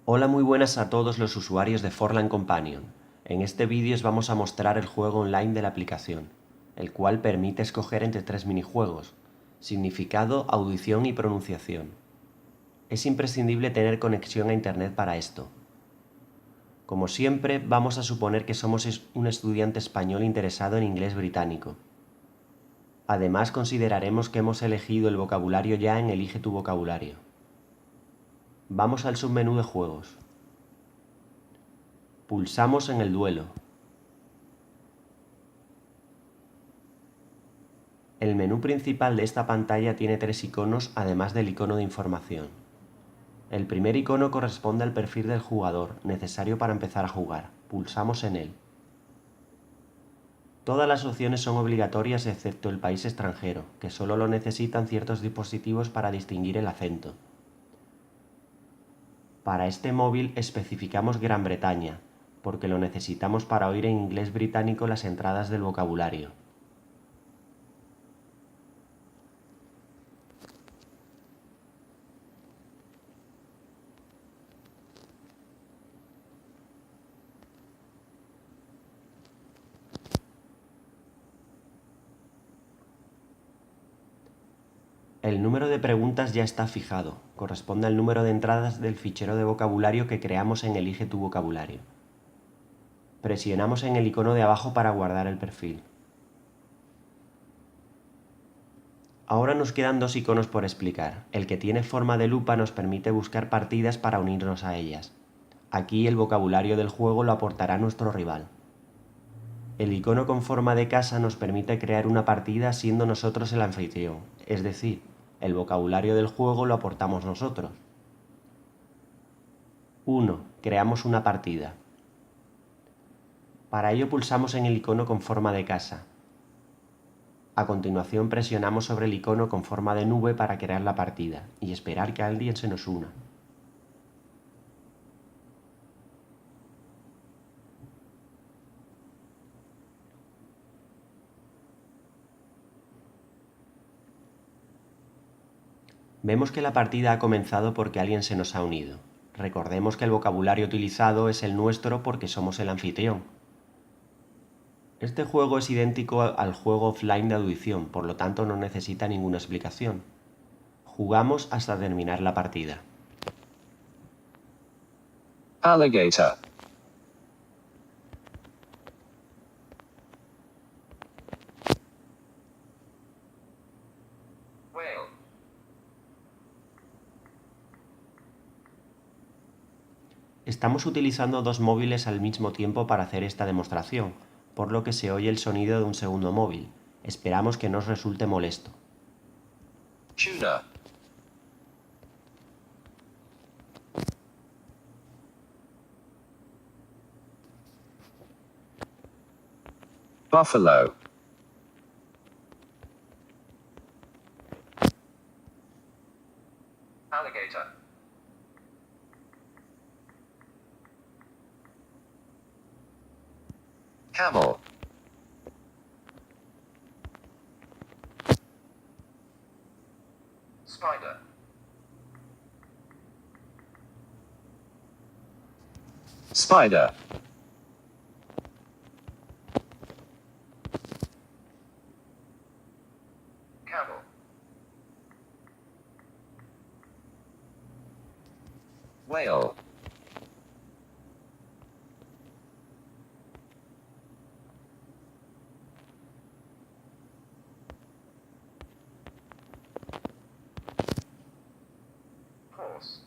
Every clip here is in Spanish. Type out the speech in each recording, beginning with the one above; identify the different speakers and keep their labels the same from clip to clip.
Speaker 1: Hola, muy buenas a todos los usuarios de Forlan Companion. En este vídeo os vamos a mostrar el juego online de la aplicación, el cual permite escoger entre tres minijuegos: significado, audición y pronunciación. Es imprescindible tener conexión a internet para esto. Como siempre, vamos a suponer que somos un estudiante español interesado en inglés británico. Además, consideraremos que hemos elegido el vocabulario ya en Elige tu vocabulario. Vamos al submenú de juegos. Pulsamos en el duelo. El menú principal de esta pantalla tiene tres iconos además del icono de información. El primer icono corresponde al perfil del jugador, necesario para empezar a jugar. Pulsamos en él. Todas las opciones son obligatorias excepto el país extranjero, que solo lo necesitan ciertos dispositivos para distinguir el acento. Para este móvil especificamos Gran Bretaña, porque lo necesitamos para oír en inglés británico las entradas del vocabulario. El número de preguntas ya está fijado, corresponde al número de entradas del fichero de vocabulario que creamos en Elige tu vocabulario. Presionamos en el icono de abajo para guardar el perfil. Ahora nos quedan dos iconos por explicar. El que tiene forma de lupa nos permite buscar partidas para unirnos a ellas. Aquí el vocabulario del juego lo aportará nuestro rival. El icono con forma de casa nos permite crear una partida siendo nosotros el anfitrión, es decir, el vocabulario del juego lo aportamos nosotros. 1. Creamos una partida. Para ello pulsamos en el icono con forma de casa. A continuación presionamos sobre el icono con forma de nube para crear la partida y esperar que alguien se nos una. Vemos que la partida ha comenzado porque alguien se nos ha unido. Recordemos que el vocabulario utilizado es el nuestro porque somos el anfitrión. Este juego es idéntico al juego offline de audición, por lo tanto no necesita ninguna explicación. Jugamos hasta terminar la partida.
Speaker 2: Alligator. Whale.
Speaker 1: Estamos utilizando dos móviles al mismo tiempo para hacer esta demostración, por lo que se oye el sonido de un segundo móvil. Esperamos que no os resulte molesto.
Speaker 2: Tuna. Buffalo. Alligator. Camel. Spider. Spider. Camel. Whale. Horse.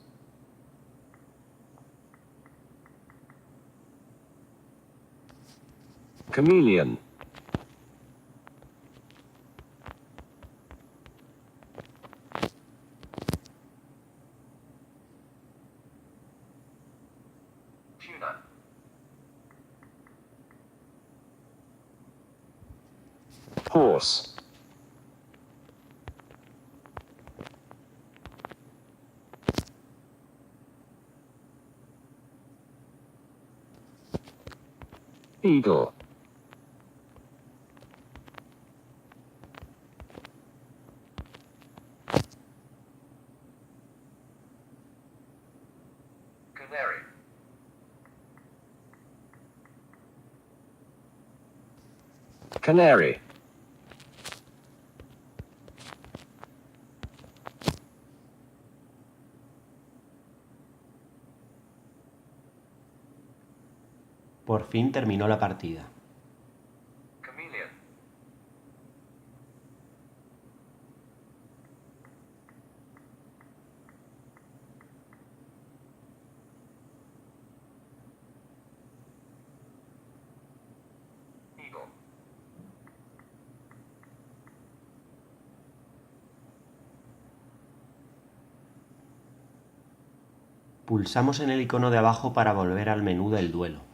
Speaker 2: Chameleon. Tuna. Horse. Eagle. Canary. Canary.
Speaker 1: Por fin terminó la partida.
Speaker 2: Chameleon. Eagle.
Speaker 1: Pulsamos en el icono de abajo para volver al menú del duelo.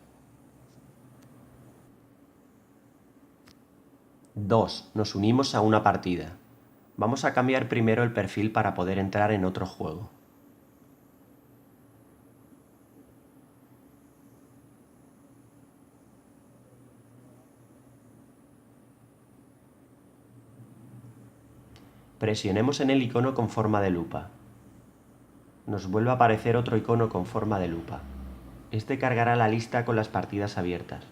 Speaker 1: 2. Nos unimos a una partida. Vamos a cambiar primero el perfil para poder entrar en otro juego. Presionemos en el icono con forma de lupa. Nos vuelve a aparecer otro icono con forma de lupa. Este cargará la lista con las partidas abiertas.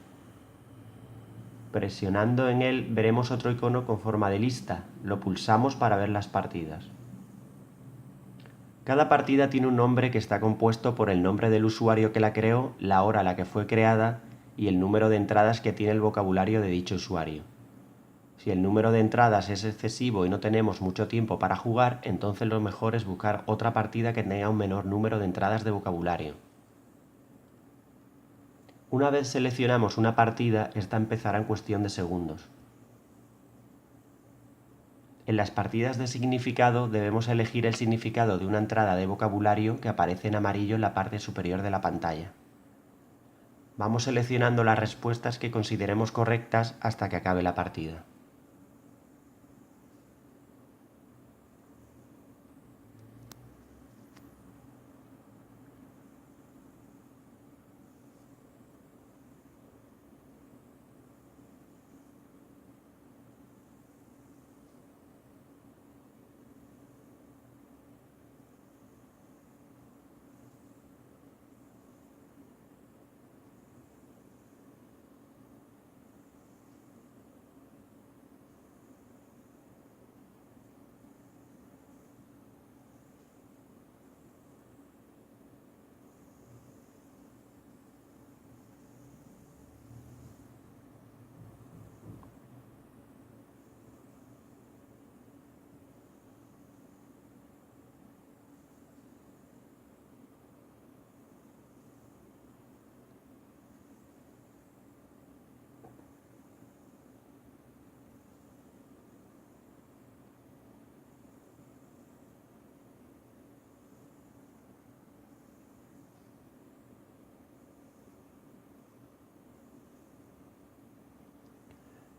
Speaker 1: Presionando en él veremos otro icono con forma de lista. Lo pulsamos para ver las partidas. Cada partida tiene un nombre que está compuesto por el nombre del usuario que la creó, la hora a la que fue creada y el número de entradas que tiene el vocabulario de dicho usuario. Si el número de entradas es excesivo y no tenemos mucho tiempo para jugar, entonces lo mejor es buscar otra partida que tenga un menor número de entradas de vocabulario. Una vez seleccionamos una partida, esta empezará en cuestión de segundos. En las partidas de significado debemos elegir el significado de una entrada de vocabulario que aparece en amarillo en la parte superior de la pantalla. Vamos seleccionando las respuestas que consideremos correctas hasta que acabe la partida.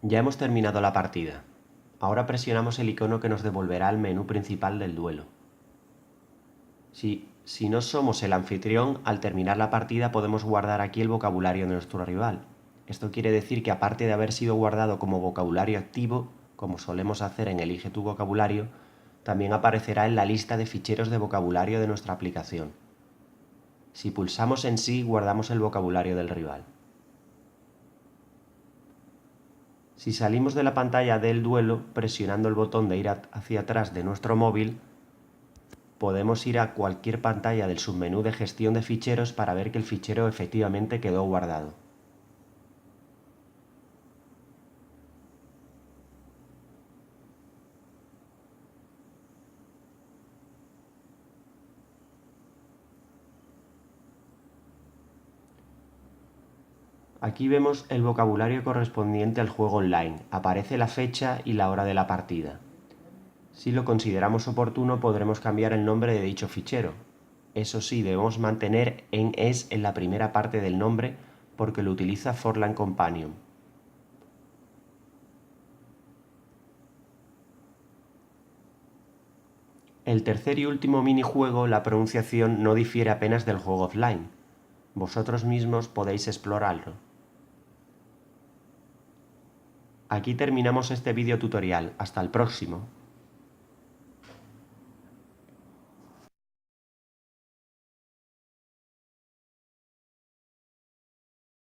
Speaker 1: Ya hemos terminado la partida. Ahora presionamos el icono que nos devolverá al menú principal del duelo. Si no somos el anfitrión, al terminar la partida podemos guardar aquí el vocabulario de nuestro rival. Esto quiere decir que aparte de haber sido guardado como vocabulario activo, como solemos hacer en Elige tu vocabulario, también aparecerá en la lista de ficheros de vocabulario de nuestra aplicación. Si pulsamos en sí, guardamos el vocabulario del rival. Si salimos de la pantalla del duelo, presionando el botón de ir hacia atrás de nuestro móvil, podemos ir a cualquier pantalla del submenú de gestión de ficheros para ver que el fichero efectivamente quedó guardado. Aquí vemos el vocabulario correspondiente al juego online. Aparece la fecha y la hora de la partida. Si lo consideramos oportuno, podremos cambiar el nombre de dicho fichero. Eso sí, debemos mantener en la primera parte del nombre porque lo utiliza Forlan Companion. El tercer y último minijuego, la pronunciación no difiere apenas del juego offline. Vosotros mismos podéis explorarlo. Aquí terminamos este video tutorial. Hasta el próximo.